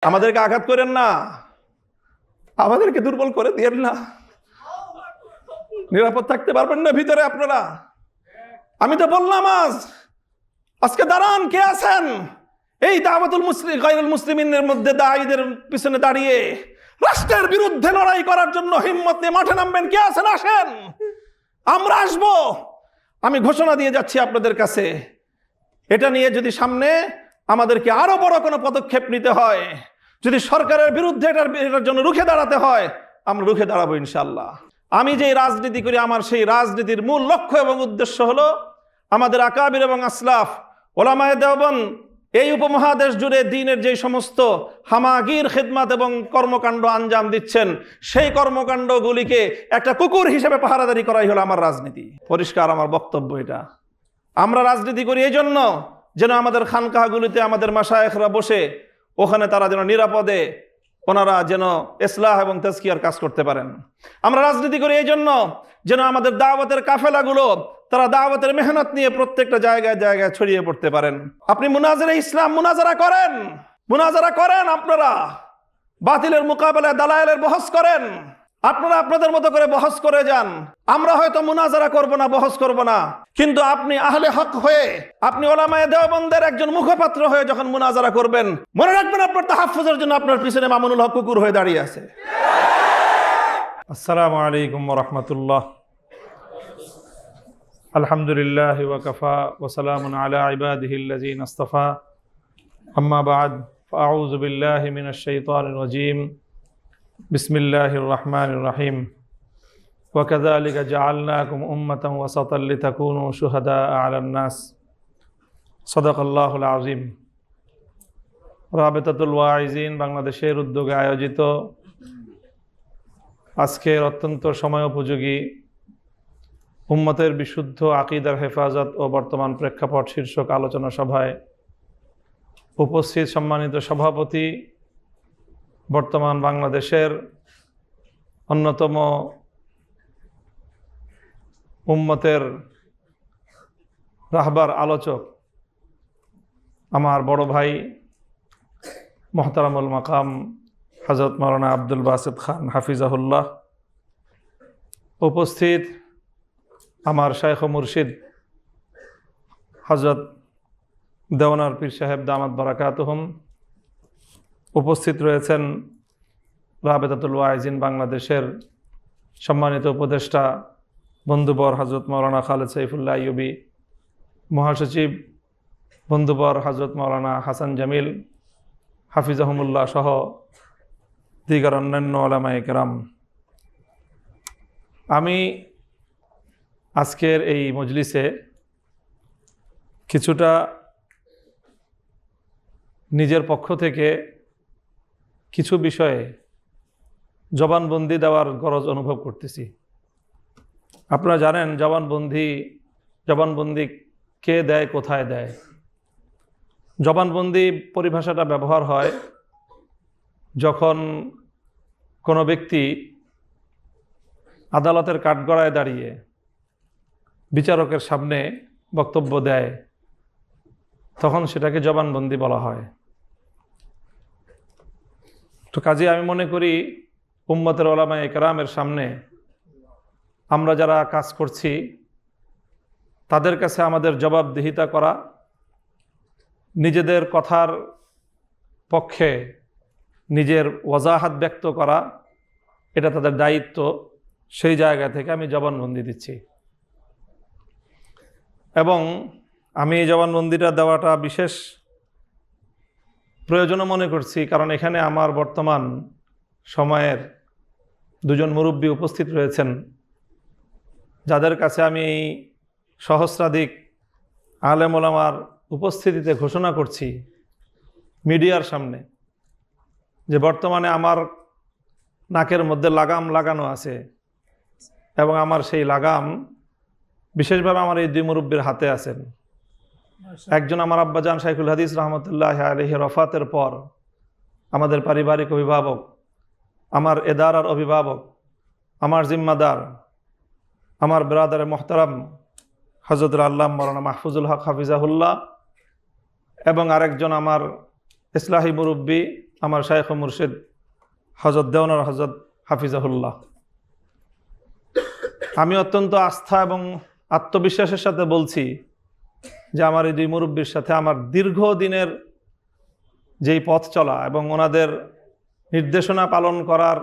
আমাদেরকে আঘাত করেন না, আমাদেরকে দুর্বল করে দিয়েন না। নিরাপদ থাকতে পারবেন না ভিতরে আপনারা? আমি তো বললাম আজকে দাঁড়ান, কে আছেন এই দাওয়াতুল মুসলিম গায়রুল মুসলিমিনের মধ্যে দায়ীদের পিছনে দাঁড়িয়ে রাষ্ট্রের বিরুদ্ধে লড়াই করার জন্য হিম্মত নিয়ে মাঠে নামবেন? কে আছেন? আসেন, আমরা আসবো। আমি ঘোষণা দিয়ে যাচ্ছি আপনাদের কাছে, এটা নিয়ে যদি সামনে আমাদেরকে আরো বড় কোনো পদক্ষেপ নিতে হয়, যদি সরকারের বিরুদ্ধে এটার জন্য রুখে দাঁড়াতে হয়, আমরা রুখে দাঁড়াবো ইনশাআল্লাহ। আমি যে রাজনীতি করি, আমার সেই রাজনীতির মূল লক্ষ্য এবং উদ্দেশ্য হলো আমাদের আকাবির এবং আসলাফ ওলামায়ে দেওবন্দ এই উপমহাদেশ জুড়ে দ্বীনের যে সমস্ত হামাগির খিদমত এবং কর্মকাণ্ড আঞ্জাম দিচ্ছেন, সেই কর্মকাণ্ডগুলিকে একটা কুকুর হিসেবে পাহারাদারি করাই হলো আমার রাজনীতি। পরিষ্কার আমার বক্তব্য এটা। আমরা রাজনীতি করি এই জন্য যেন আমাদের খানকাহগুলিতে আমাদের মাশায়েখরা বসে ওখানে তারা যেন নিরাপদে ওনারা যেন ইসলাহ এবং তাজকিয়ার কাজ করতে পারেন। আমরা রাজনীতি করি এই জন্য যেন আমাদের দাওয়াতের কাফেলাগুলো তারা দাওয়াতের মেহনত নিয়ে প্রত্যেকটা জায়গায় জায়গায় ছড়িয়ে পড়তে পারেন। আপনি মুনাজারে ইসলাম মুনাজারা করেন, আপনারা বাতিলের মোকাবেলায় দালায়েলের বহস করেন, আপনারা আপনাদের মতো করে বহস করে যান। আমরা হয়তো মুনাজারা করব না, বহস করব না, কিন্তু আপনি আহলে হক হয়ে, আপনি ওলামায়ে দেওবন্দের একজন মুখপাত্র হয়ে যখন মুনাজারা করবেন, মনে রাখবেন আপনার তাহাফুজের জন্য আপনার পিছনে মামুনুল হক কুকুর হয়ে দাঁড়িয়ে আছে। আসসালামু আলাইকুম ওয়া রাহমাতুল্লাহ। আলহামদুলিল্লাহ ওয়া কাফা ওয়া সালামুন আলা ইবাদিহিল্লাযিনা ইসতাফা। আম্মা বা'দ, ফাআউযু বিল্লাহি মিনাশ শাইতানির রাজীম। বিসমিল্লাহির রহমানির রহিম। ওয়া কাযালিকা জাআলনাকুম উম্মাতান ওয়াসাতান লিতাকুনু শুহাদাআ আলান নাস। সাদাকাল্লাহুল আযীম। রাবিতাতুল ওয়াইজিন বাংলাদেশের উদ্যোগে আয়োজিত আজকের অত্যন্ত সময়োপযোগী উম্মতের বিশুদ্ধ আকীদার হেফাজত ও বর্তমান প্রেক্ষাপট শীর্ষক আলোচনা সভায় উপস্থিত সম্মানিত সভাপতি, বর্তমান বাংলাদেশের অন্যতম উম্মতের রাহবার আলোচক আমার বড় ভাই মুহতারামুল মাকাম হযরত মাওলানা আব্দুল বাসিত খান হাফিজাহুল্লাহ, উপস্থিত আমার শাইখ ও মুর্শিদ হযরত দেওয়ানার পীর সাহেব দামাত বারাকাতুহুম, উপস্থিত রয়েছেন রাবিতাতুল ওয়াইজিন বাংলাদেশের সম্মানিত উপদেষ্টা বন্ধুবর হযরত মাওলানা খালেদ সাইফুল্লাহ আইয়ুবী, মহাসচিব বন্ধুবর হযরত মাওলানা হাসান জামিল হাফিজাহুমুল্লাহ সহ দিগার অন্যান্য উলামায়ে কেরাম। আমি আজকের এই মজলিসে কিছুটা নিজের পক্ষ থেকে কিছু বিষয়ে জবানবন্দি দেওয়ার গরজ অনুভব করতেছি। আপনারা জানেন জবানবন্দি কে দেয়, কোথায় দেয়। জবানবন্দি পরিভাষাটা ব্যবহার হয় যখন কোনো ব্যক্তি আদালতের কাঠগড়ায় দাঁড়িয়ে বিচারকের সামনে বক্তব্য দেয়, তখন সেটাকে জবানবন্দি বলা হয়। তো কাজে আমি মনে করি উম্মতের উলামায়ে কেরামের সামনে আমরা যারা কাজ করছি তাদের কাছে আমাদের জবাবদিহিতা করা, নিজেদের কথার পক্ষে নিজের ওয়াজাহাত ব্যক্ত করা, এটা তাদের দায়িত্ব। সেই জায়গা থেকে আমি জবানবন্দি দিচ্ছি এবং আমি এই জবানবন্দিটা দেওয়াটা বিশেষ প্রয়োজনও মনে করছি, কারণ এখানে আমার বর্তমান সময়ের দুজন মুরব্বী উপস্থিত রয়েছেন, যাদের কাছে আমি এই সহস্রাধিক আলেম ওলামার উপস্থিতিতে ঘোষণা করছি মিডিয়ার সামনে যে বর্তমানে আমার নাকের মধ্যে লাগাম লাগানো আছে এবং আমার সেই লাগাম বিশেষভাবে আমার এই দুই মুরব্বীর হাতে আছেন। একজন আমার আব্বাজান শাইখুল হাদিস রহমতুল্লাহ আলাইহি রফাতের পর আমাদের পারিবারিক অভিভাবক, আমার এদারার অভিভাবক, আমার জিম্মাদার, আমার ব্রাদার মোহতারাম হযরত আল্লামা মাওলানা মাহফুজুল হক হাফিজাহুল্লাহ, এবং আরেকজন আমার ইসলাহি মুরব্বী আমার শাইখ ও মুর্শিদ হযরত দেওয়ানার হযরত হাফিজাহুল্লাহ। আমি অত্যন্ত আস্থা এবং আত্মবিশ্বাসের সাথে বলছি যে আমার এই দুই মুরব্বীর সাথে আমার দীর্ঘদিনের যেই পথ চলা এবং ওনাদের নির্দেশনা পালন করার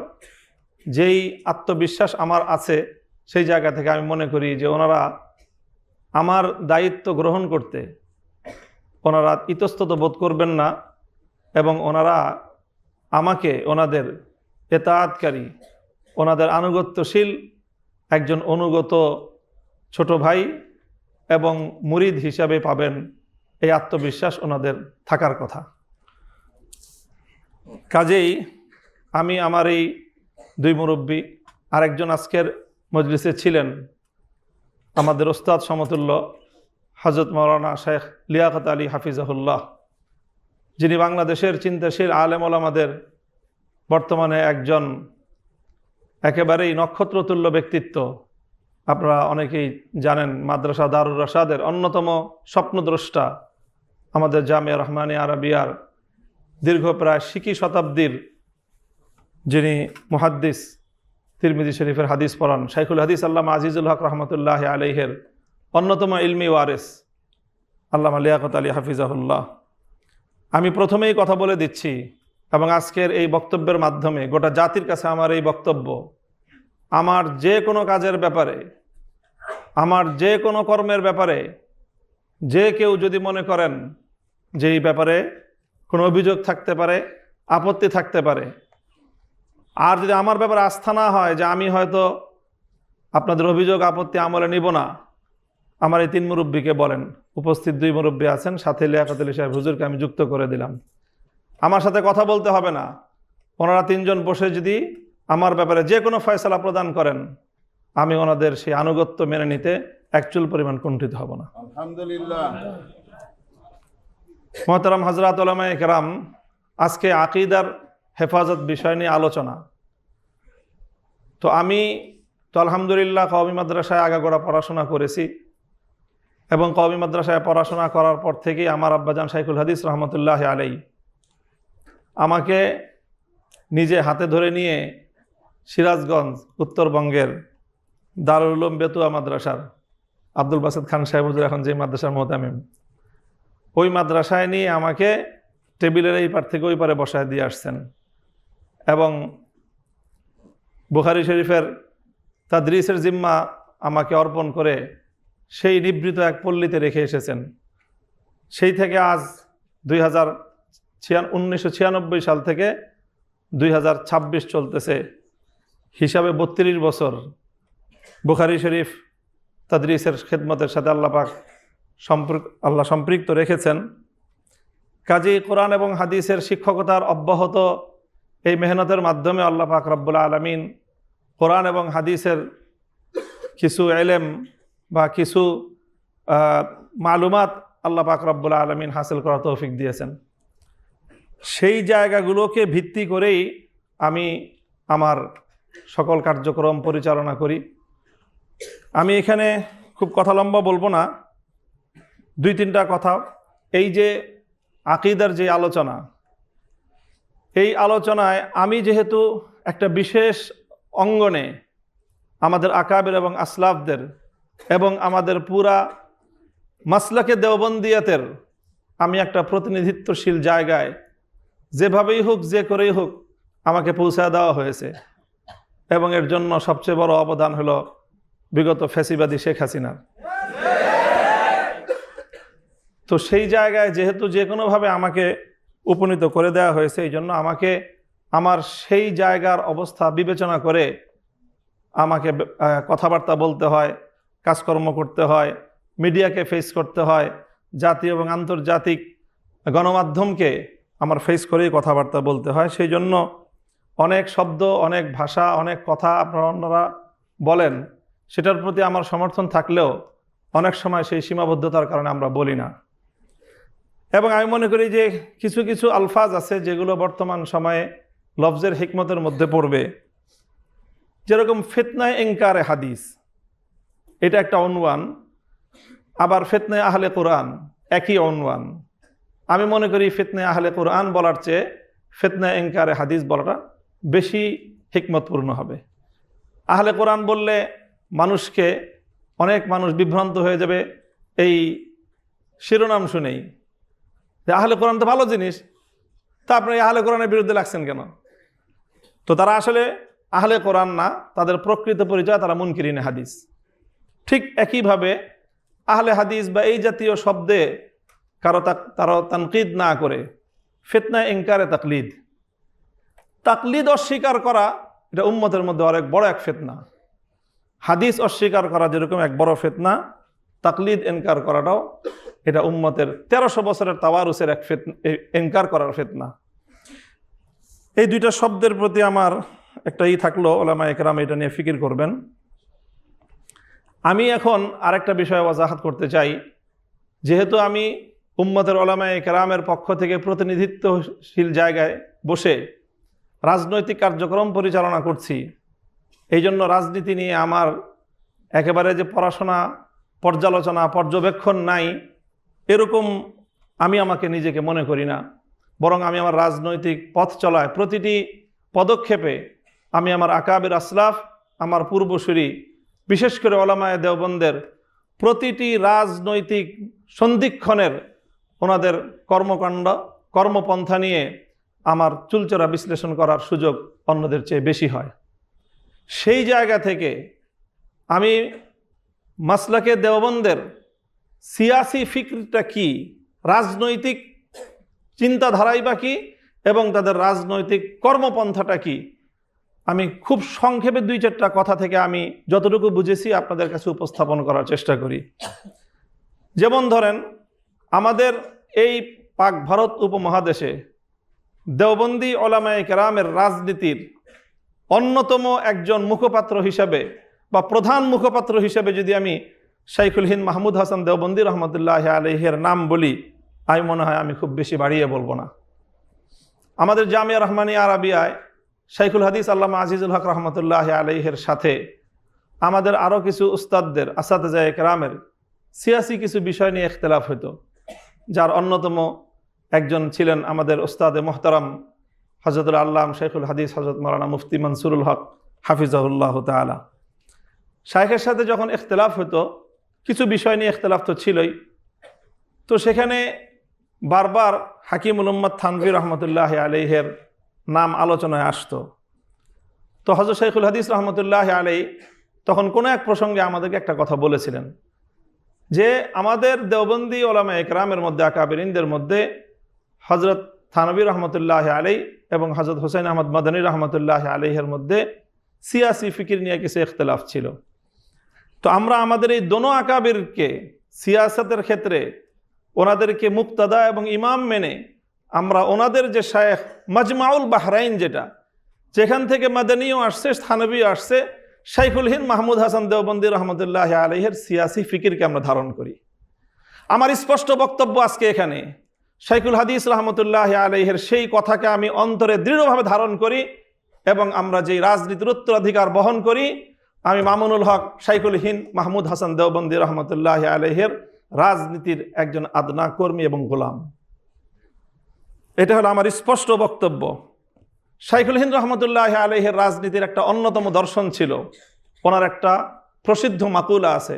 যেই আত্মবিশ্বাস আমার আছে, সেই জায়গা থেকে আমি মনে করি যে ওনারা আমার দায়িত্ব গ্রহণ করতে ওনারা ইতস্তত বোধ করবেন না এবং ওনারা আমাকে ওনাদের এতাআতকারী, ওনাদের আনুগত্যশীল একজন অনুগত ছোট ভাই এবং মুরিদ হিসাবে পাবেন, এই আত্মবিশ্বাস ওনাদের থাকার কথা। কাজেই আমি আমার এই দুই মুরব্বী, আরেকজন আজকের মজলিসে ছিলেন আমাদের ওস্তাদ সমতুল্য হযরত মাওলানা শেখ লিয়াকত আলী হাফিজাহুল্লাহ, যিনি বাংলাদেশের চিন্তাশীল আলেম ওলামাদের বর্তমানে একজন একেবারেই নক্ষত্রতুল্য ব্যক্তিত্ব। আপনারা অনেকেই জানেন মাদ্রাসা দারুর রাশাদের অন্যতম স্বপ্নদ্রষ্টা, আমাদের জামিয়া রহমানিয়া আরাবিয়ার দীর্ঘ প্রায় 20 শতাব্দীর যিনি মুহাদ্দিস, তিরমিজি শরীফের হাদিস পড়ান, শাইখুল হাদিস আল্লামা আজিজুল হক রহমতুল্লাহ আলাইহের অন্যতম ইলমি ওয়ারিস আল্লামা লিয়াকত আলী হাফিজাহুল্লাহ। আমি প্রথমেই কথা বলে দিচ্ছি এবং আজকের এই বক্তব্যের মাধ্যমে গোটা জাতির কাছে আমার এই বক্তব্য, আমার যে কোনো কাজের ব্যাপারে, আমার যে কোনো কর্মের ব্যাপারে যে কেউ যদি মনে করেন যে এই ব্যাপারে কোনো অভিযোগ থাকতে পারে, আপত্তি থাকতে পারে, আর যদি আমার ব্যাপারে আস্থা না হয় যে আমি হয়তো আপনাদের অভিযোগ আপত্তি আমলে নিব না, আমার এই 3 মুরব্বীকে বলেন। উপস্থিত 2 মুরব্বী আছেন, সাথে লিয়াকত আলী সাহেব হুজুরকে আমি যুক্ত করে দিলাম। আমার সাথে কথা বলতে হবে না, ওনারা 3 জন বসে যদি আমার ব্যাপারে যে কোনো ফয়সালা প্রদান করেন, আমি ওনাদের সেই আনুগত্য মেনে নিতে একচুল পরিমাণ কুণ্ঠিত হব না। আলহামদুলিল্লাহ। মোহতারাম হযরত উলামায়ে কেরাম, আজকে আকীদার হেফাজত বিষয় নিয়ে আলোচনা। তো আমি তো আলহামদুলিল্লাহ কওমি মাদ্রাসায় আগাগোড়া পড়াশোনা করেছি এবং কওমি মাদ্রাসায় পড়াশোনা করার পর থেকেই আমার আব্বাজান শাইখুল হাদিস রহমতুল্লাহ আলাইহি আমাকে নিজে হাতে ধরে নিয়ে সিরাজগঞ্জ উত্তরবঙ্গের দারুল উলুম বেতুয়া মাদ্রাসার আব্দুল বাসেদ খান সাহেব হুজুর এখন যে মাদ্রাসার মুহতামিম, ওই মাদ্রাসায় নিয়ে আমাকে টেবিলের এই পার থেকে ওই পারে বসায় দিয়ে আসছেন এবং বুখারী শরীফের তাদরিসের জিম্মা আমাকে অর্পণ করে সেই নিবৃত এক পল্লীতে রেখে এসেছেন। সেই থেকে আজ 1996 সাল থেকে 2026 চলতেছে, হিসাবে 32 বছর বুখারী শরীফ তাদরিসের খেদমতের সাথে আল্লাহ সম্পৃক্ত রেখেছেন। কাজেই কোরআন এবং হাদিসের শিক্ষকতার অব্যাহত এই মেহনতের মাধ্যমে আল্লাহ পাক রব্বুল আলামিন কোরআন এবং হাদিসের কিছু ইলম বা কিছু মালুমাত আল্লাহ পাক রব্বুল আলামিন হাসিল করার তৌফিক দিয়েছেন। সেই জায়গাগুলোকে ভিত্তি করেই আমি আমার সকল কার্যক্রম পরিচালনা করি। আমি এখানে খুব কথা লম্বা বলবো না, 2-3টা কথা। এই যে আকীদার যে আলোচনা, এই আলোচনায় আমি যেহেতু একটা বিশেষ অঙ্গনে আমাদের আকাবের এবং আসলাফদের এবং আমাদের পুরা মাসলাকে দেওবন্দিয়াতের আমি একটা প্রতিনিধিত্বশীল জায়গায় যেভাবেই হোক যে করেই হোক আমাকে পৌঁছায় দেওয়া হয়েছে এবং এর জন্য সবচেয়ে বড় অবদান হলো বিগত ফ্যাসিবাদী শেখ হাসিনার। তো সেই জায়গায় যেহেতু যে কোনোভাবে আমাকে উপনীত করে দেওয়া হয়েছে, এই জন্য আমাকে আমার সেই জায়গার অবস্থা বিবেচনা করে আমাকে কথাবার্তা বলতে হয়, কাজকর্ম করতে হয়, মিডিয়াকে ফেস করতে হয়, জাতীয় এবং আন্তর্জাতিক গণমাধ্যমকে আমার ফেস করেই কথাবার্তা বলতে হয়। সেই জন্য অনেক শব্দ, অনেক ভাষা, অনেক কথা আপনারা অন্যরা বলেন, সেটার প্রতি আমার সমর্থন থাকলেও অনেক সময় সেই সীমাবদ্ধতার কারণে আমরা বলি না। এবং আমি মনে করি যে কিছু কিছু আলফাজ আছে যেগুলো বর্তমান সময়ে লফজের হিকমতের মধ্যে পড়বে, যেরকম ফিতনায়ে ইনকারে হাদিস, এটা একটা অনওয়ান, আবার ফিতনায়ে আহলে কোরআন একই অনওয়ান। আমি মনে করি ফিতনায়ে আহলে কোরআন বলার চেয়ে ফিতনা ইনকারে হাদিস বলাটা বেশি হিকমতপূর্ণ হবে। আহলে কোরআন বললে অনেক মানুষ বিভ্রান্ত হয়ে যাবে এই শিরোনাম শুনেই, যে আহলে কোরআন তো ভালো জিনিস, তা আপনি আহলে কোরআনের বিরুদ্ধে লাগছেন কেন? তো তারা আসলে আহলে কোরআন না, তাদের প্রকৃত পরিচয় তারা মুনকিরিনে হাদিস। ঠিক একইভাবে আহলে হাদিস বা এই জাতীয় শব্দে কারো তানকিদ না করে ফিতনা ইনকারে তাকলিদ অস্বীকার করা, এটা উম্মতের মধ্যে অনেক বড় এক ফিতনা। হাদিস অস্বীকার করা যেরকম এক বড় ফিতনা, তাকলিদ ইনকার করাটাও এটা উম্মতের 1300 বছরের তাওয়ারুসের এক ইনকার করার ফিতনা। এই দুইটা শব্দের প্রতি আমার একটা থাকলো, ওলামা একরাম এটা নিয়ে ফিকির করবেন। আমি এখন আরেকটা বিষয়ে ওয়াজাহাত করতে চাই। যেহেতু আমি উম্মতের ওলামা একরামের পক্ষ থেকে প্রতিনিধিত্বশীল জায়গায় বসে রাজনৈতিক কার্যক্রম পরিচালনা করছি, এই জন্য রাজনীতি নিয়ে আমার একেবারে যে পড়াশোনা, পর্যালোচনা, পর্যবেক্ষণ নাই, এরকম আমি আমাকে নিজেকে মনে করি না। বরং আমি আমার রাজনৈতিক পথ চলায় প্রতিটি পদক্ষেপে আমি আমার আকাবের আসলাফ, আমার পূর্বসূরি, বিশেষ করে ওলামায়ে দেওবন্দের প্রতিটি রাজনৈতিক সন্ধিক্ষণের ওনাদের কর্মকাণ্ড, কর্মপন্থা নিয়ে আমার চুলচেরা বিশ্লেষণ করার সুযোগ অন্যদের চেয়ে বেশি হয়। সেই জায়গা থেকে আমি মাসলাকে দেওবন্দের সিয়াসি ফিকরটা কি, রাজনৈতিক চিন্তাধারাই বা কি, এবং তাদের রাজনৈতিক কর্মপন্থাটা কি, আমি খুব সংক্ষেপে 2-4টা কথা থেকে আমি যতটুকু বুঝেছি আপনাদের কাছে উপস্থাপন করার চেষ্টা করি। যেমন ধরেন, আমাদের এই পাক ভারত উপমহাদেশে দেওবন্দি ওলামায়ে কেরামের রাজনীতির অন্যতম একজন মুখপাত্র হিসাবে বা প্রধান মুখপাত্র হিসেবে যদি আমি শাইখুল হিন্দ মাহমুদ হাসান দেওবন্দি রহমতুল্লাহ আলাইহির নাম বলি, আমি মনে হয় আমি খুব বেশি বাড়িয়ে বলবো না। আমাদের জামিয়া রহমানিয়া আরাবিয়ায় শাইখুল হাদিস আল্লামা আজিজুল হক রহমতুল্লাহ আলাইহির সাথে আমাদের আরও কিছু উস্তাদদের, আসাতেজায়ে কেরামের সিয়াসি কিছু বিষয় নিয়ে ইখতিলাফ হতো, যার অন্যতম একজন ছিলেন আমাদের উস্তাদে মোহতারাম হযরতুল আল্লাম শাইখুল হাদিস হযরত মাওলানা মুফতি মনসুরুল হক হাফিজাহুল্লাহ তাআলা। শাইখের সাথে যখন ইখতিলাফ হতো, কিছু বিষয় নিয়ে ইখতিলাফ তো ছিলই, তো সেখানে বারবার হাকিমুল উম্মাত থানভী রহমতুল্লাহ আলাইহির নাম আলোচনায় আসতো। তো হযরত শাইখুল হাদিস রহমতুল্লাহ আলাইহি তখন কোনো এক প্রসঙ্গে আমাদেরকে একটা কথা বলেছিলেন, যে আমাদের দেওবন্দি ওলামায়ে কেরামের মধ্যে, আকাবেরিনদের মধ্যে হযরত থানভী রহমতুল্লাহ আলাইহি এবং হযরত হুসাইন আহমদ মাদানী রহমতুল্লাহ আলাইহির মধ্যে সিয়াসি ফিকির নিয়ে কিছু ইখতিলাফ ছিল। তো আমরা আমাদের এই দোনো আকাবিরকে সিয়াসতের ক্ষেত্রে ওনাদেরকে মুক্তাদা এবং ইমাম মেনে আমরা ওনাদের যে শায়েখ মাজমাউল বাহরাইন, যেখান থেকে মাদানীও আসছে, থানভীও আসছে, শাইখুল হিন্দ মাহমুদ হাসান দেওবন্দি রহমতুল্লাহ আলাইহির সিয়াসি ফিকিরকে আমরা ধারণ করি। আমার স্পষ্ট বক্তব্য আজকে এখানে, শাইখুল হাদিস রহমতুল্লাহ আলাইহির সেই কথাকে আমি অন্তরে দৃঢ়ভাবে ধারণ করি, এবং আমরা যেই রাজনীতির উত্তরাধিকার বহন করি, আমি মামুনুল হক শাইখুল হিন্দ মাহমুদ হাসান দেওবন্দি রহমতুল্লাহ আলাইহির রাজনীতির একজন আদনা কর্মী এবং গোলাম। এটা হলো আমার স্পষ্ট বক্তব্য। শাইখুল হিন্দ রহমতুল্লাহ আলাইহির রাজনীতির একটা অন্যতম দর্শন ছিল, ওনার একটা প্রসিদ্ধ মাকুলা আছে।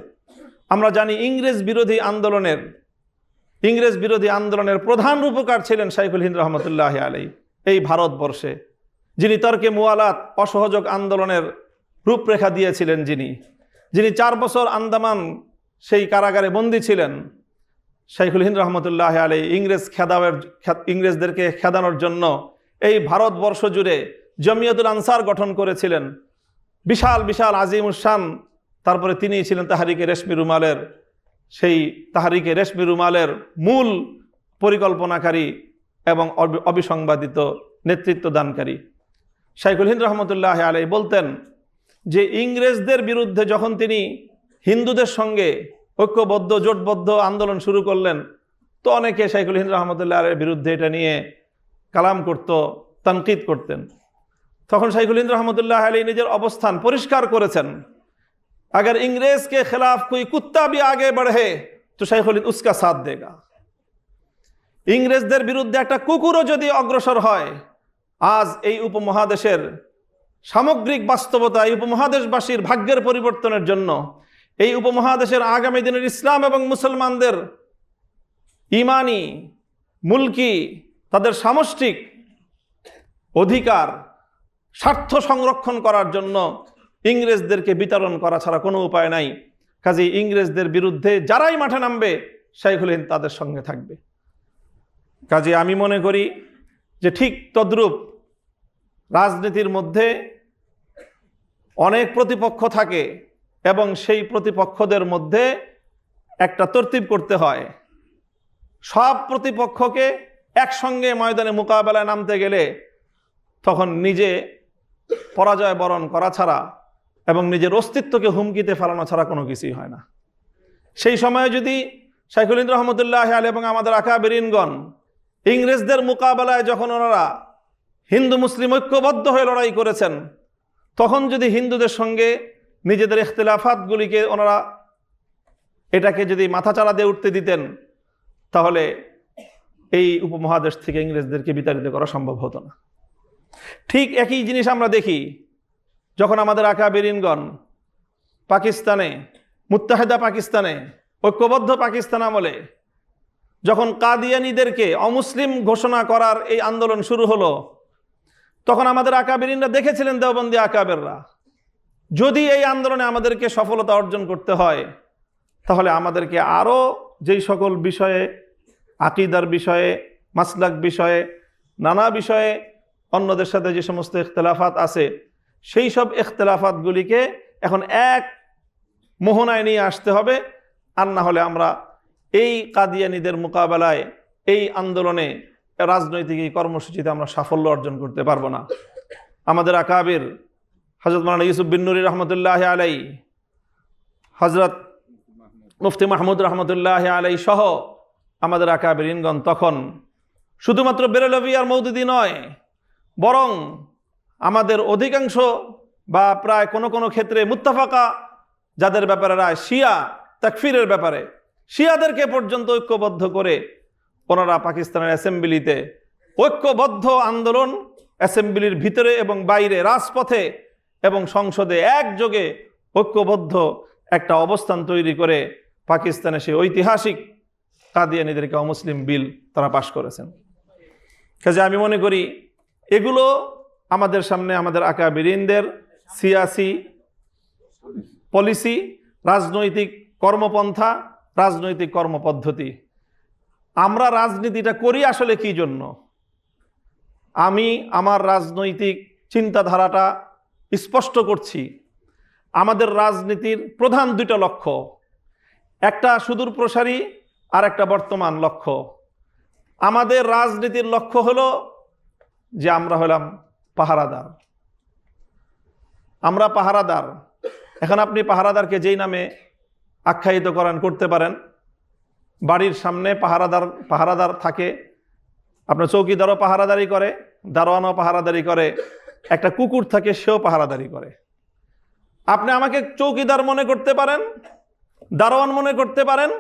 আমরা জানি ইংরেজ বিরোধী আন্দোলনের প্রধান রূপকার ছিলেন শাইখুল হিন্দ রহমতুল্লাহ আলাইহি এই ভারতবর্ষে, যিনি তর্কে মুওয়ালাত, অসহযোগ আন্দোলনের রূপরেখা দিয়েছিলেন, যিনি 4 বছর আন্দামান সেই কারাগারে বন্দী ছিলেন। শাইখুল হিন্দ রহমতুল্লাহ আলাইহি ইংরেজদেরকে খেদানোর জন্য এই ভারতবর্ষ জুড়ে জমিয়তুল আনসার গঠন করেছিলেন, বিশাল বিশাল আজিমুশান। তারপরে তিনি ছিলেন তাহরিকে রেশমি রুমালের মূল পরিকল্পনাকারী এবং অবিসংবাদিত নেতৃত্বদানকারী। শাইখুল হিন্দ রহমতুল্লাহ আলাইহি বলতেন যে ইংরেজদের বিরুদ্ধে যখন তিনি হিন্দুদের সঙ্গে ঐক্যবদ্ধ, জোটবদ্ধ আন্দোলন শুরু করলেন, তো অনেকে শাইখুল হিন্দ রহমতুল্লাহ আলাইহির বিরুদ্ধে এটা নিয়ে কালাম করত, তানকিদ করতেন। তখন শাইখুল হিন্দ রহমতুল্লাহ আলাইহি নিজের অবস্থান পরিষ্কার করেছেন, अगर इंग्रेज के खिलाफ कोई कुत्ता भी आगे बढ़े तो शाइखुल हिंद उसका साथ देगा। ইংরেজদের বিরুদ্ধে একটা কুকুরও যদি অগ্রসর হয় আজ এই উপমহাদেশের সামগ্রিক বাস্তবতা, এই উপমহাদেশবাসীর ভাগ্যের পরিবর্তনের জন্য, এই উপমহাদেশের আগামী দিনের ইসলাম এবং মুসলমানদের ইমানি, মুলকি, তাদের সামষ্টিক অধিকার, স্বার্থ সংরক্ষণ করার জন্য ইংরেজদেরকে বিতরণ করা ছাড়া কোনো উপায় নাই। কাজেই ইংরেজদের বিরুদ্ধে যারাই মাঠে নামবে শাইখুল হিন্দ তাদের সঙ্গে থাকবে। কাজে আমি মনে করি যে ঠিক তদ্রূপ রাজনীতির মধ্যে অনেক প্রতিপক্ষ থাকে এবং সেই প্রতিপক্ষদের মধ্যে একটা তরতিব করতে হয়। সব প্রতিপক্ষকে একসঙ্গে ময়দানে মোকাবেলায় নামতে গেলে তখন নিজে পরাজয় বরণ করা ছাড়া এবং নিজের অস্তিত্বকে হুমকিতে ফেলানো ছাড়া কোনো কিছুই হয় না। সেই সময়ে যদি শাইখুল হিন্দ রহমতুল্লাহ আলাইহি এবং আমাদের আকাবেরিনগণ ইংরেজদের মোকাবেলায় যখন ওনারা হিন্দু মুসলিম ঐক্যবদ্ধ হয়ে লড়াই করেছেন, তখন যদি হিন্দুদের সঙ্গে নিজেদের ইখতিলাফাতগুলিকে ওনারা এটাকে যদি মাথাচাড়া দিয়ে উঠতে দিতেন, তাহলে এই উপমহাদেশ থেকে ইংরেজদেরকে বিতাড়িত করা সম্ভব হতো না। ঠিক একই জিনিস আমরা দেখি যখন আমাদের আকাবেরিনগণ পাকিস্তানে, মুত্তাহিদা পাকিস্তানে, ঐক্যবদ্ধ পাকিস্তান আমলে যখন কাদিয়ানীদেরকে অমুসলিম ঘোষণা করার এই আন্দোলন শুরু হলো, তখন আমাদের আকাবেরিনরা দেখেছিলেন, দেওবন্দি আকাবেররা, যদি এই আন্দোলনে আমাদেরকে সফলতা অর্জন করতে হয় তাহলে আমাদেরকে আরও যেই সকল বিষয়ে, আকিদার বিষয়ে, মাসলাক বিষয়ে, নানা বিষয়ে অন্যদের সাথে যে সমস্ত ইখতিলাফাত আছে, সেই সব ইখতিলাফাতগুলিকে এখন এক মোহনায় নিয়ে আসতে হবে। আর না হলে আমরা এই কাদিয়ানীদের মোকাবেলায়, এই আন্দোলনে, রাজনৈতিক এই কর্মসূচিতে আমরা সাফল্য অর্জন করতে পারবো না। আমাদের আকাবির হযরত মাওলানা ইউসুফ বিন নুরি রহমতুল্লাহ আলাইহি, হযরত মুফতি মাহমুদ রহমতুল্লাহ আলাইহি সহ আমাদের আকাবিরিনগণ তখন শুধুমাত্র বেরেলভী আর মওদুদি নয়, বরং আমাদের অধিকাংশ বা প্রায় কোনো কোনো ক্ষেত্রে মুত্তাফাকা যাদের ব্যাপারে রায়, শিয়া তাকফিরের ব্যাপারে, শিয়াদেরকে পর্যন্ত ঐক্যবদ্ধ করে ওনারা পাকিস্তানের অ্যাসেম্বলিতে ঐক্যবদ্ধ আন্দোলন, অ্যাসেম্বলির ভিতরে এবং বাইরে, রাজপথে এবং সংসদে একযোগে ঐক্যবদ্ধ একটা অবস্থান তৈরি করে পাকিস্তানে সেই ঐতিহাসিক কাদিয়ানীদেরকে অমুসলিম বিল তারা পাশ করেছেন। কাজে আমি মনে করি এগুলো আমাদের সামনে আমাদের আকাবিরিনদের সিয়াসি পলিসি, রাজনৈতিক কর্মপন্থা, রাজনৈতিক কর্মপদ্ধতি। আমরা রাজনীতিটা করি আসলে কি জন্য? আমি আমার রাজনৈতিক চিন্তাধারাটা স্পষ্ট করছি। আমাদের রাজনীতির প্রধান দুইটা লক্ষ্য, একটা সুদূর প্রসারী আর একটা বর্তমান লক্ষ্য। আমাদের রাজনীতির লক্ষ্য হলো যে আমরা হলাম পাহারাদার। আমরা পাহারাদার। এখন আপনি পাহারাদারকে যেই নামে আখ্যায়িত করতে পারেন। বাড়ির সামনে পাহারাদার থাকে, আপনার চৌকিদারও পাহারাদারি করে, দারোয়ানও পাহারাদারি করে, একটা কুকুর থাকে, সেও পাহারাদারি করে। আপনি আমাকে চৌকিদার মনে করতে পারেন, দারোয়ান মনে করতে পারেন,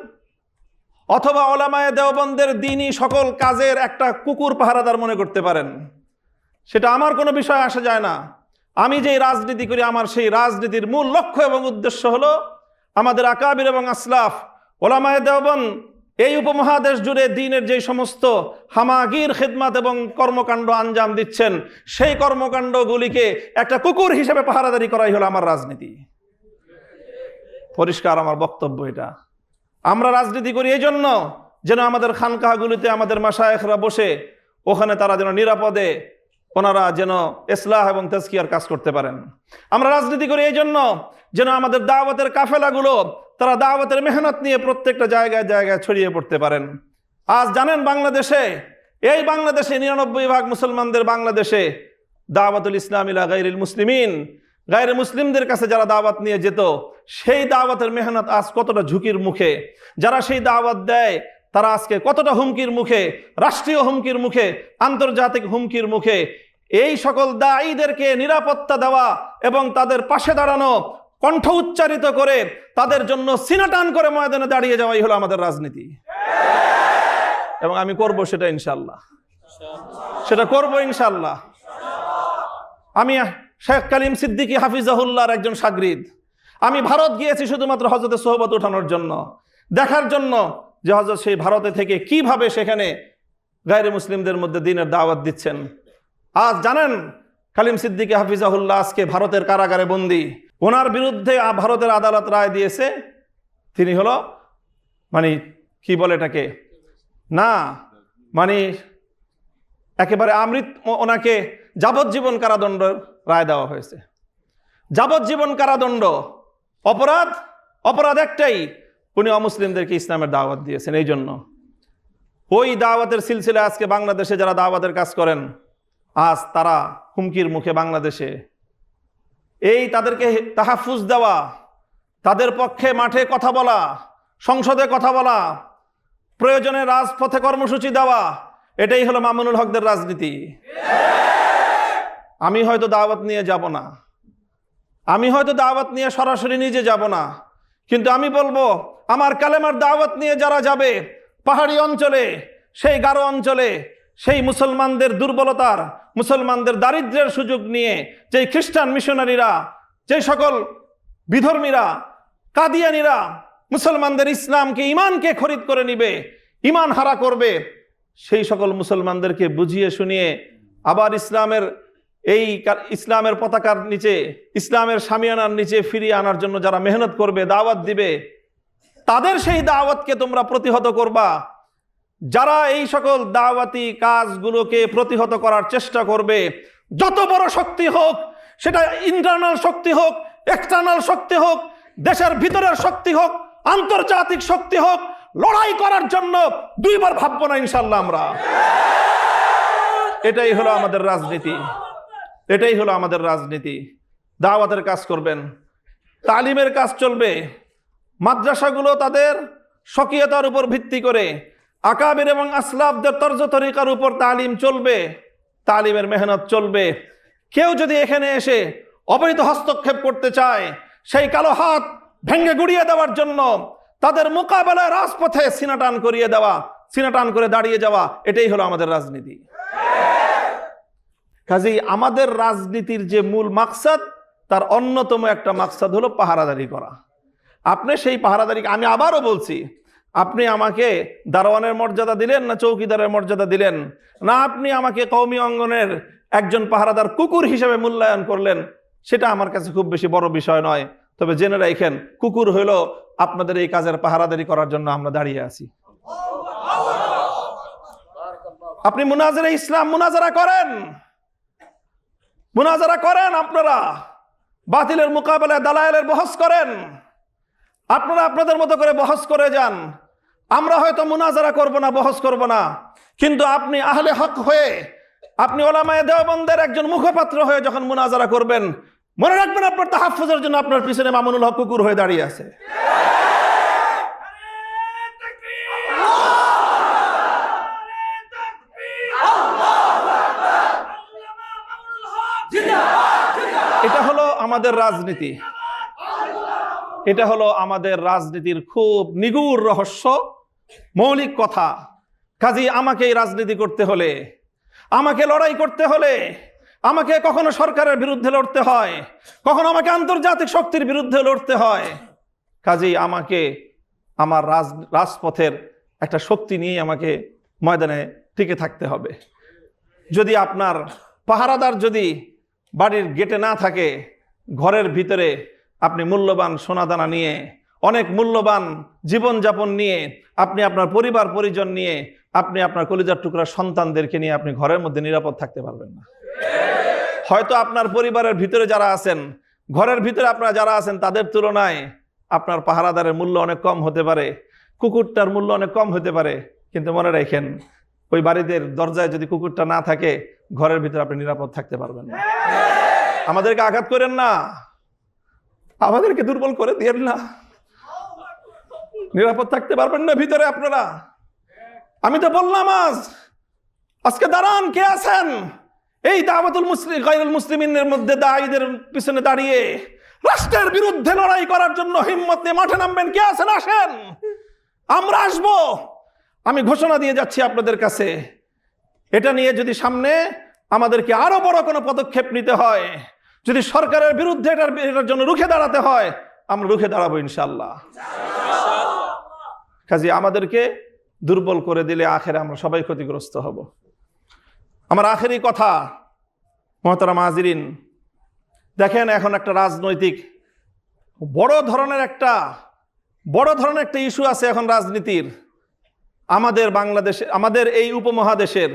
অথবা ওলামায়ে দেওবন্দের দ্বীনি সকল কাজের একটা কুকুর পাহারাদার মনে করতে পারেন। সেটা আমার কোনো বিষয় আসা যায় না। আমি যেই রাজনীতি করি, আমার সেই রাজনীতির মূল লক্ষ্য এবং উদ্দেশ্য হলো আমাদের আকাবির এবং আসলাফ ওলামায়ে দেওবন্দ এই উপমহাদেশ জুড়ে দ্বীনের যে সমস্ত হামাগির খিদমত এবং কর্মকাণ্ড আঞ্জাম দিচ্ছেন, সেই কর্মকাণ্ডগুলিকে একটা কুকুর হিসেবে পাহারাদারি করাই হলো আমার রাজনীতি। পরিষ্কার আমার বক্তব্য এটা। আমরা রাজনীতি করি এই জন্য যেন আমাদের খানকাহগুলিতে আমাদের মাশায়েখরা বসে ওখানে তারা যেন নিরাপদে ওনারা যেন ইসলাহ এবং তাজকিয়ার কাজ করতে পারেন। আমরা রাজনীতি করি এই জন্য যেন আমাদের দাওয়াতের কাফেলাগুলো তারা দাওয়াতের মেহনত নিয়ে প্রত্যেকটা জায়গায় জায়গায় ছড়িয়ে পড়তে পারেন। আজ জানেন বাংলাদেশে, এই বাংলাদেশে 99% মুসলমানদের বাংলাদেশে দাওয়াতুল ইসলাম ইলা গায়রিল মুসলিমিন, গায়রে মুসলিমদের কাছে যারা দাওয়াত নিয়ে যেত, সেই দাওয়াতের মেহনত আজ কতটা ঝুঁকির মুখে। যারা সেই দাওয়াত দেয় তারা আজকে কতটা হুমকির মুখে, রাষ্ট্রীয় হুমকির মুখে, আন্তর্জাতিক হুমকির মুখে। এই সকল দায়ীদেরকে নিরাপত্তা দেওয়া এবং তাদের পাশে দাঁড়ানো, কণ্ঠ উচ্চারিত করে তাদের জন্য সিনা টান করে ময়দানে দাঁড়িয়ে যাওয়াই হলো আমাদের রাজনীতি। এবং আমি করব সেটা ইনশাআল্লাহ, সেটা করব ইনশাআল্লাহ। আমি শেখ কালিম সিদ্দিকী হাফিজাহুল্লাহর একজন শাগরিদ। আমি ভারত গিয়েছি শুধুমাত্র হজরতের সোহবত উঠানোর জন্য, দেখার জন্য যে হজরত সেই ভারতে থেকে কিভাবে সেখানে গায়রে মুসলিমদের মধ্যে দ্বীনের দাওয়াত দিচ্ছেন। আজ জানেন কালিম সিদ্দিকী হাফিজাহুল্লাহ আজকে ভারতের কারাগারে বন্দী। ওনার বিরুদ্ধে ভারতের আদালত রায় দিয়েছে, তিনি হলো মানে কি বলে এটাকে, না মানে একেবারে আমৃত, ওনাকে যাবজ্জীবন কারাদণ্ড রায় দেওয়া হয়েছে। যাবজ্জীবন কারাদণ্ড। অপরাধ একটাই, উনি অমুসলিমদেরকে ইসলামের দাওয়াত দিয়েছেন। এই জন্য ওই দাওয়াতের সিলসিলা আজকে বাংলাদেশে যারা দাওয়াতের কাজ করেন, আজ তারা হুমকির মুখে। বাংলাদেশে এই তাদেরকে তাহাফুজ দেওয়া, তাদের পক্ষে মাঠে কথা বলা, সংসদে কথা বলা, প্রয়োজনে রাজপথে কর্মসূচি দেওয়া, এটাই হলো মামুনুল হকদের রাজনীতি। আমি হয়তো দাওয়াত নিয়ে যাব না, আমি হয়তো দাওয়াত নিয়ে সরাসরি নিজে যাব না, কিন্তু আমি বলবো আমার কালেমার দাওয়াত নিয়ে যারা যাবে পাহাড়ি অঞ্চলে, সেই গারো অঞ্চলে, সেই মুসলমানদের দুর্বলতার, মুসলমানদের দারিদ্র্যের সুযোগ নিয়ে যেই খ্রিস্টান মিশনারিরা, যেই সকল বিধর্মীরা, কাদিয়ানিরা মুসলমানদের ইসলামকে, ইমানকে খরিদ করে নিবে, ইমান হারা করবে, সেই সকল মুসলমানদেরকে বুঝিয়ে শুনিয়ে আবার ইসলামের পতাকার নিচে, ইসলামের শামিয়ানার নিচে ফিরিয়ে আনার জন্য যারা মেহনত করবে, দাওয়াত দিবে, তাদের সেই দাওয়াতকে তোমরা প্রতিহত করবা। যারা এই সকল দাওয়াতি কাজগুলোকে প্রতিহত করার চেষ্টা করবে, যত বড় শক্তি হোক, সেটা ইন্টারনাল শক্তি হোক, এক্সটার্নাল শক্তি হোক, দেশের ভিতরের শক্তি হোক, আন্তর্জাতিক শক্তি হোক, লড়াই করার জন্য দুইবার ভাববো না ইনশাল্লাহ আমরা। এটাই হলো আমাদের রাজনীতি, এটাই হলো আমাদের রাজনীতি। দাওয়াতের কাজ করবেন, তালিমের কাজ চলবে। মাদ্রাসাগুলো তাদের স্বকীয়তার উপর ভিত্তি করে আকাবির এবং আসলাফদের তর্জ তরিকার উপর তালিম চলবে, তালিমের মেহনত চলবে। কেউ যদি এখানে এসে অবৈধ হস্তক্ষেপ করতে চায়, সেই কালো হাত ভেঙে গুড়িয়ে দেওয়ার জন্য তাদের মোকাবেলায় রাজপথে সিনাটান করিয়ে দেওয়া, সিনাটান করে দাঁড়িয়ে যাওয়া, এটাই হলো আমাদের রাজনীতি। কাজেই আমাদের রাজনীতির যে মূল মাকসাদ, তার অন্যতম একটা মাকসাদ হলো পাহারাদারি করা। আপনি সেই পাহারাদারি, আমি আবারও বলছি, আপনি আমাকে দারোয়ানের মর্যাদা দিলেন না চৌকিদারের মর্যাদা দিলেন, না আপনি আমাকে কওমি অঙ্গনের একজন পাহারাদার কুকুর হিসেবে মূল্যায়ন করলেন, সেটা আমার কাছে খুব বেশি বড় বিষয় নয়। তবে জেনে রাখেন, কুকুর হইল আপনাদের এই কাজের পাহারাদারি করার জন্য আমরা দাঁড়িয়ে আছি। আপনি মুনাজারা ইসলাম মুনাজারা করেন, মুনাজারা করেন, আপনারা বাতিলের মোকাবেলায় দালায়েলের বহস করেন, আপনারা আপনাদের মতো করে বহস করে যান। আমরা হয়তো মুনাজারা করব না, বহস করব না, কিন্তু আপনি আহলে হক হয়ে, আপনি ওলামায়ে দেওবন্দের একজন মুখপাত্র হয়ে যখন মুনাজারা করবেন, মনে রাখবেন আপনার তাহাফুজের জন্য আপনার পিছনে মামুনুল হক কুকুর হয়ে দাঁড়িয়ে আছে। এটা হলো আমাদের রাজনীতি, এটা হলো আমাদের রাজনীতির খুব নিগুড় রহস্য, মৌলিক কথা। কাজেই আমাকে এই রাজনীতি করতে হলে, আমাকে লড়াই করতে হলে, আমাকে কখনো সরকারের বিরুদ্ধে লড়তে হয়, কখনো আমাকে আন্তর্জাতিক শক্তির বিরুদ্ধে লড়তে হয়। কাজেই আমাকে আমার রাজপথের একটা শক্তি নিয়ে আমাকে ময়দানে টিকে থাকতে হবে। যদি আপনার পাহারাদার যদি বাড়ির গেটে না থাকে, ঘরের ভিতরে আপনি মূল্যবান সোনাদানা নিয়ে, অনেক মূল্যবান জীবনযাপন নিয়ে, আপনি আপনার পরিবার পরিজন নিয়ে, আপনি আপনার কলিজার টুকরা সন্তানদেরকে নিয়ে আপনি ঘরের মধ্যে নিরাপদ থাকতে পারবেন না। হয়তো আপনার পরিবারের ভিতরে যারা আছেন, ঘরের ভিতরে আপনারা যারা আছেন, তাদের তুলনায় আপনার পাহারাদারের মূল্য অনেক কম হতে পারে, কুকুরটার মূল্য অনেক কম হতে পারে, কিন্তু মনে রাখেন, ওই বাড়িদের দরজায় যদি কুকুরটা না থাকে, ঘরের ভিতরে আপনি নিরাপদ থাকতে পারবেন না। আমাদেরকে আঘাত করেন না, আমাদেরকে দুর্বল করে দিয়েন না, নিরাপদ থাকতে পারবেন না ভিতরে আপনারা। আমি তো বললাম আজকে দাঁড়ান, কে আছেন এই দাওয়াতুল গায়রুল মুসলিমিনের মধ্যে দায়ীদের পিছনে দাঁড়িয়ে রাষ্ট্রের বিরুদ্ধে লড়াই করার জন্য হিম্মত নিয়ে মাঠে নামবেন? কে আছেন? আসেন, আমরা আসবো। আমি ঘোষণা দিয়ে যাচ্ছি আপনাদের কাছে, এটা নিয়ে যদি সামনে আমাদেরকে আরো বড় কোনো পদক্ষেপ নিতে হয়, যদি সরকারের বিরুদ্ধে এটার জন্য রুখে দাঁড়াতে হয়, আমরা রুখে দাঁড়াবো ইনশাআল্লাহ। কাজে আমাদেরকে দুর্বল করে দিলে আখেরে আমরা সবাই ক্ষতিগ্রস্ত হব। আমার আখেরি কথা, মুহতারাম হাজিরিন, দেখেন এখন একটা রাজনৈতিক বড় ধরনের একটা ইস্যু আছে এখন রাজনীতির। আমাদের বাংলাদেশে, আমাদের এই উপমহাদেশের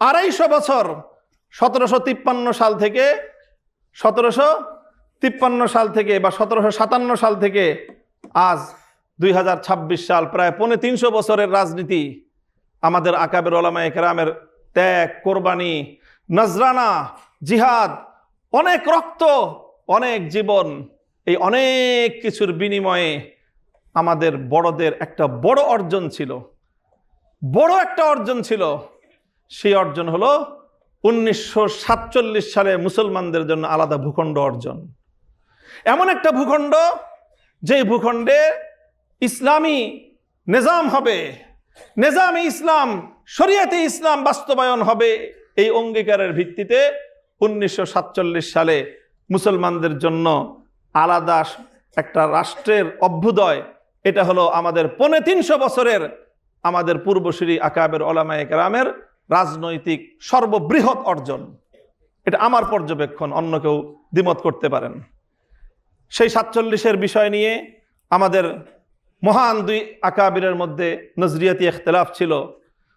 250 বছর 1753 সাল থেকে বা 1757 সাল থেকে আজ 2026 সাল, প্রায় 350 বছরের রাজনীতি। আমাদের আকাবের ওলামায়ে কেরামের ত্যাগ, কোরবানি, নজরানা, জিহাদ, অনেক রক্ত, অনেক জীবন, এই অনেক কিছুর বিনিময়ে আমাদের বড়দের একটা বড় অর্জন ছিল, সেই অর্জন হলো 1947 সালে মুসলমানদের জন্য আলাদা ভূখণ্ড অর্জন। এমন একটা ভূখণ্ড, যে ভূখণ্ডে ইসলামী নিজাম হবে, নিজামে ইসলাম, শরিয়াতে ইসলাম বাস্তবায়ন হবে। এই অঙ্গীকারের ভিত্তিতে 1947 সালে মুসলমানদের জন্য আলাদা একটা রাষ্ট্রের অভ্যুদয়। এটা হলো আমাদের 350 বছরের আমাদের পূর্বসূরি আকাবের ওলামায়ে কেরামের রাজনৈতিক সর্ববৃহৎ অর্জন। এটা আমার পর্যবেক্ষণ, অন্য কেউ দ্বিমত করতে পারেন। সেই 47-এর বিষয় নিয়ে আমাদের মহান দুই আকাবিরের মধ্যে নজরিয়াতি ইখতিলাফ ছিল।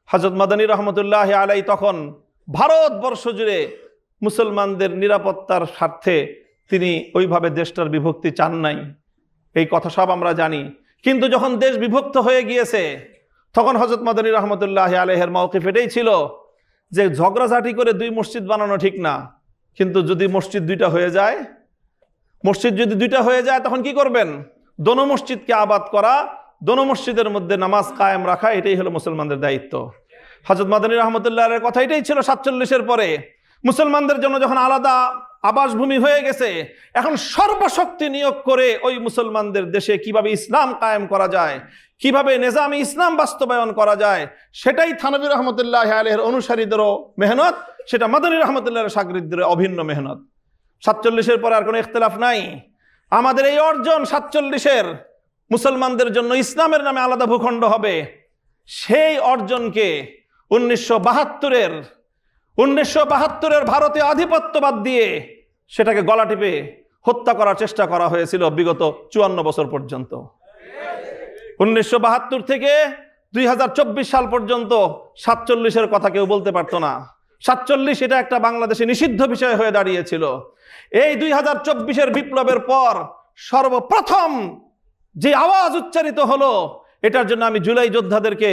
হযরত মাদানী রহমতুল্লাহ আলাই তখন ভারতবর্ষ জুড়ে মুসলমানদের নিরাপত্তার স্বার্থে তিনি ওইভাবে দেশটার বিভক্তি চান নাই, এই কথা সব আমরা জানি। কিন্তু যখন দেশ বিভক্ত হয়ে গিয়েছে, তখন হযরত মাদানী রহমতুল্লাহ আলাইহির মাওকিফ এটাই ছিল যে ঝগড়াঝাটি করে 2 মসজিদ বানানো ঠিক না, কিন্তু যদি মসজিদ 2টা হয়ে যায়, তখন কি করবেন? দোনো মসজিদকে আবাদ করা, দোনো মসজিদের মধ্যে নামাজ কায়েম রাখা, এটাই হলো মুসলমানদের দায়িত্ব। হযরত মাদানী রহমতুল্লাহ আলাইহির কথা এটাই ছিল। 47-এর পরে মুসলমানদের জন্য যখন আলাদা আবাসভূমি হয়ে গেছে, এখন সর্বশক্তি নিয়োগ করে ওই মুসলমানদের দেশে কিভাবে ইসলাম কায়েম করা যায়, কিভাবে নিজামে ইসলাম বাস্তবায়ন করা যায়, সেটাই থানভী রহমতুল্লাহ আলাইহির অনুসারীদেরও মেহনত, সেটা মাদানী রহমতুল্লাহর শাগরিদদের অভিন্ন মেহনত। 47-এর পরে আর কোনো ইখতিলাফ নাই। আমাদের এই অর্জন 47-এর মুসলমানদের জন্য ইসলামের নামে আলাদা ভূখণ্ড হবে, সেই অর্জনকে 1972-এর ভারতে আধিপত্যবাদ দিয়ে সেটাকে গলা টিপে হত্যা করার চেষ্টা করা হয়েছিল বিগত 54 বছর পর্যন্ত। 1972 থেকে 2024 সাল পর্যন্ত 47-এর কথা কেউ বলতে পারতো না। 47 এটা একটা বাংলাদেশে নিষিদ্ধ বিষয় হয়ে দাঁড়িয়েছিল। এই 2024-এর বিপ্লবের পর সর্বপ্রথম যে আওয়াজ উচ্চারিত হলো, এটার জন্য আমি জুলাই যোদ্ধাদেরকে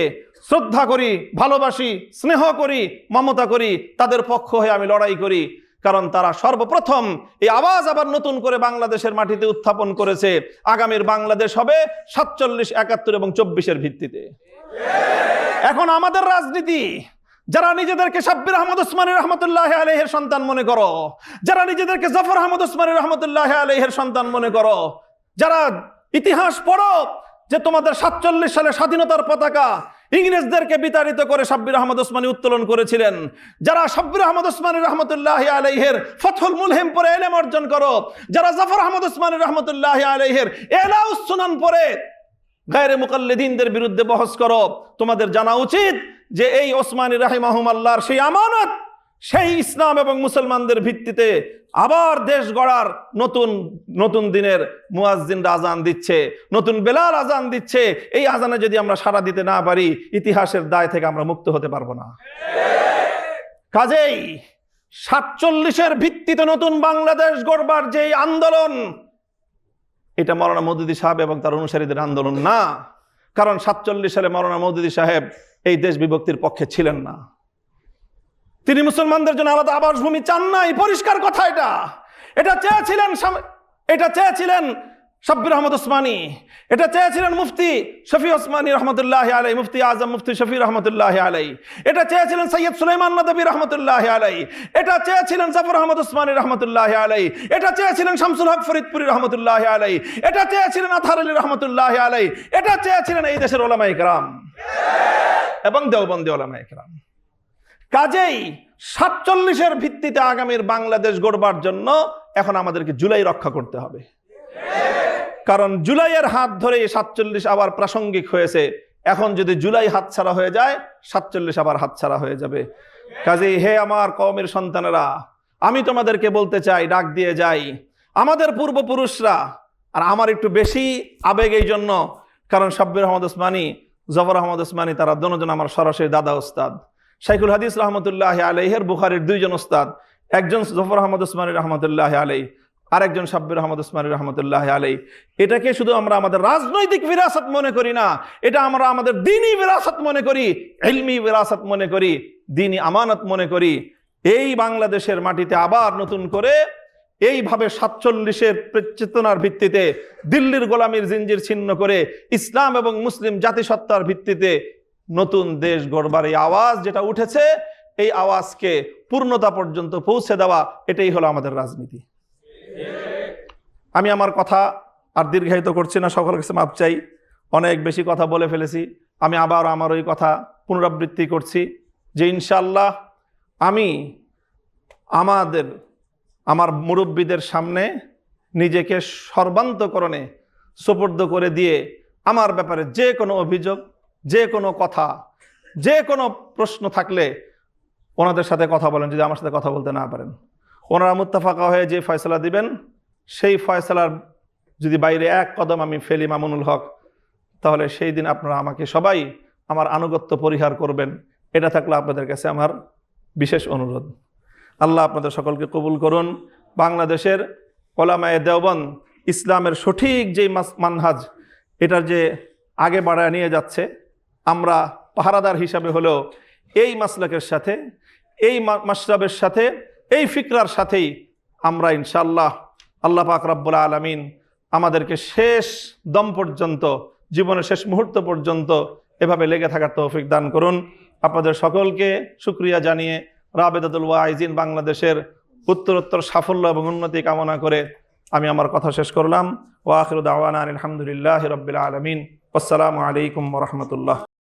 শ্রদ্ধা করি, ভালোবাসি, স্নেহ করি, মমতা করি, তাদের পক্ষ হয়ে আমি লড়াই করি। কারণ তারা সর্বপ্রথম এই আওয়াজ আবার নতুন করে বাংলাদেশের মাটিতে উত্থাপন করেছে। আগামীর বাংলাদেশ হবে 47, 71 এবং 24-এর ভিত্তিতে। এখন আমাদের রাজনীতি, যারা নিজেদেরকে শাব্বির আহমদ ওসমানী রহমতুল্লাহ আলাইহির সন্তান মনে করো, যারা নিজেদেরকে জাফর আহমদ ওসমানী রহমতুল্লাহ আলাইহির সন্তান মনে করো, যারা ইতিহাস পড়ো যে তোমাদের 47 সালে স্বাধীনতার পতাকা ইংরেজদেরকে বিতাড়িত করে শাব্বির আহমদ ওসমানী উত্তোলন করেছিলেন, যারা শাব্বির আহমদ ওসমানী রহমতুল্লাহ আলাইহির ফাতহুল মুলহিম পড়ে ইলম অর্জন করো, যারা জাফর আহমদ ওসমানী রহমতুল্লাহ আলাইহির ইলাউস সুনান পড়ে গায়রে মুকাল্লিদিনদের বিরুদ্ধে বহস করো, তোমাদের জানা উচিত যে এই ওসমানী রাহিমাহুমাল্লাহর সেই আমানত, সেই ইসলাম এবং মুসলমানদের ভিত্তিতে আবার দেশ গড়ার নতুন দিনের মুয়াজ্জিনরা আজান দিচ্ছে, নতুন বেলাল আজান দিচ্ছে। এই আজানে যদি আমরা সাড়া দিতে না পারি, ইতিহাসের দায় থেকে আমরা মুক্ত হতে পারবো না। কাজেই 47-এর ভিত্তিতে নতুন বাংলাদেশ গড়বার যে আন্দোলন, এটা মাওলানা মওদুদী সাহেব এবং তার অনুসারীদের আন্দোলন না। কারণ 47 সালে মাওলানা মওদুদী সাহেব এই দেশ বিভক্তির পক্ষে ছিলেন না। তিনি মুসলমানদের জন্য আলাদা আবাসভূমি চান নাই, পরিষ্কার কথা। এটা চেয়েছিলেন শাব্বির আহমদ ওসমানী, এটা চেয়েছিলেন মুফতি শফি ওসমানী রহমতুল্লাহ আলাই, মুফতি আজম মুফতি শফি রহমতুল্লাহ আলাই, এটা চেয়েছিলেন সৈয়দ সুলাইমান নদভী রহমতুল্লাহ আলাই, এটা চেয়েছিলেন জাফর আহমদ ওসমানী রহমতুল্লাহ আলাই, এটা চেয়েছিলেন শামসুল হক ফরিদপুরি রহমতুল্লাহ আলাই, এটা চেয়েছিলেন আতহার আলী রহমতুল্লাহ আলাই, এটা চেয়েছিলেন এই দেশের ওলামায়ে কেরাম এবং দেওবন্দি ওলামায়ে কেরাম। কাজেই 47-এর ভিত্তিতে আগামীর বাংলাদেশ গড়বার জন্য এখন আমাদেরকে জুলাই রক্ষা করতে হবে, কারণ জুলাইয়ের হাত ধরে 47 আবার প্রাসঙ্গিক হয়েছে। এখন যদি জুলাই হাতছাড়া হয়ে যায়, 47 আবার হাতছাড়া হয়ে যাবে। কাজেই হে আমার কওমের সন্তানেরা, আমি তোমাদেরকে বলতে চাই, ডাক দিয়ে যাই, আমাদের পূর্বপুরুষরা, আর আমার একটু বেশি আবেগ এই জন্য, কারণ সাব্বির আহমদ ওসমানী, জফর আহমদ ওসমানী, তারা দুজন আমার সরাসরি দাদা ওস্তাদ। শাইখুল হাদিস রহমতুল্লাহ আলাইহের বুখারীর 2 জন ওস্তাদ, একজন জফর আহমদ ওসমানী রহমতুল্লাহ আলাই, আরেকজন সাব্বির আহমদ ওসমানী রহমতুল্লাহ আলাই। এটাকে শুধু আমরা আমাদের রাজনৈতিক বিরাসত মনে করি না, এটা আমরা আমাদের দ্বীনি বিরাসত মনে করি, ইলমি বিরাসত মনে করি, দ্বীনি আমানত মনে করি। এই বাংলাদেশের মাটিতে আবার নতুন করে এইভাবে 47-এর চেতনার ভিত্তিতে দিল্লির গোলামীর জিঞ্জির ছিন্ন করে ইসলাম এবং মুসলিম জাতিসত্তার ভিত্তিতে নতুন দেশ গড়বার এই আওয়াজ যেটা উঠেছে, এই আওয়াজকে পূর্ণতা পর্যন্ত পৌঁছে দেওয়া, এটাই হলো আমাদের রাজনীতি। আমি আমার কথা আর দীর্ঘায়িত করছি না, সকলের কাছে মাপ চাই, অনেক বেশি কথা বলে ফেলেছি। আমি আবার আমার ওই কথা পুনরাবৃত্তি করছি যে ইনশাআল্লাহ আমি আমার মুরব্বীদের সামনে নিজেকে সর্বান্তকরণে সোপর্দ করে দিয়ে আমার ব্যাপারে যে কোনো অভিযোগ, যে কোনো কথা, যে কোনো প্রশ্ন থাকলে ওনাদের সাথে কথা বলেন। যদি আমার সাথে কথা বলতে না পারেন, ওনারা মুত্তাফাকা হয়ে যে ফয়সালা দিবেন, সেই ফয়সালার যদি বাইরে এক কদম আমি ফেলি মামুনুল হক, তাহলে সেই দিন আপনারা আমাকে সবাই আমার আনুগত্য পরিহার করবেন। এটা থাকলে আপনাদের কাছে আমার বিশেষ অনুরোধ। আল্লাহ আপনাদের সকলকে কবুল করুন। বাংলাদেশের ওলামায়ে দেওবন্দ ইসলামের সঠিক যেই মানহাজ, এটার যে আগে বাড়ায় নিয়ে যাচ্ছে, আমরা পাহারাদার হিসাবে হলেও এই মাসলাকের সাথে, এই মাশরাবের সাথে, এই ফিকরার সাথেই আমরা ইনশাআল্লাহ, আল্লাহ পাক রব্বুল আলামিন আমাদেরকে শেষ দম পর্যন্ত, জীবনের শেষ মুহূর্ত পর্যন্ত এভাবে লেগে থাকার তৌফিক দান করুন। আপনাদের সকলকে শুকরিয়া জানিয়ে রাবেদাতুল ওয়াইজিন বাংলাদেশের উত্তরোত্তর সাফল্য এবং উন্নতি কামনা করে আমি আমার কথা শেষ করলাম। ওয়া আখিরু দাওয়ানা আলহামদুলিল্লাহি রাব্বিল আলামিন। আসসালামু আলাইকুম ওয়া রাহমাতুল্লাহ।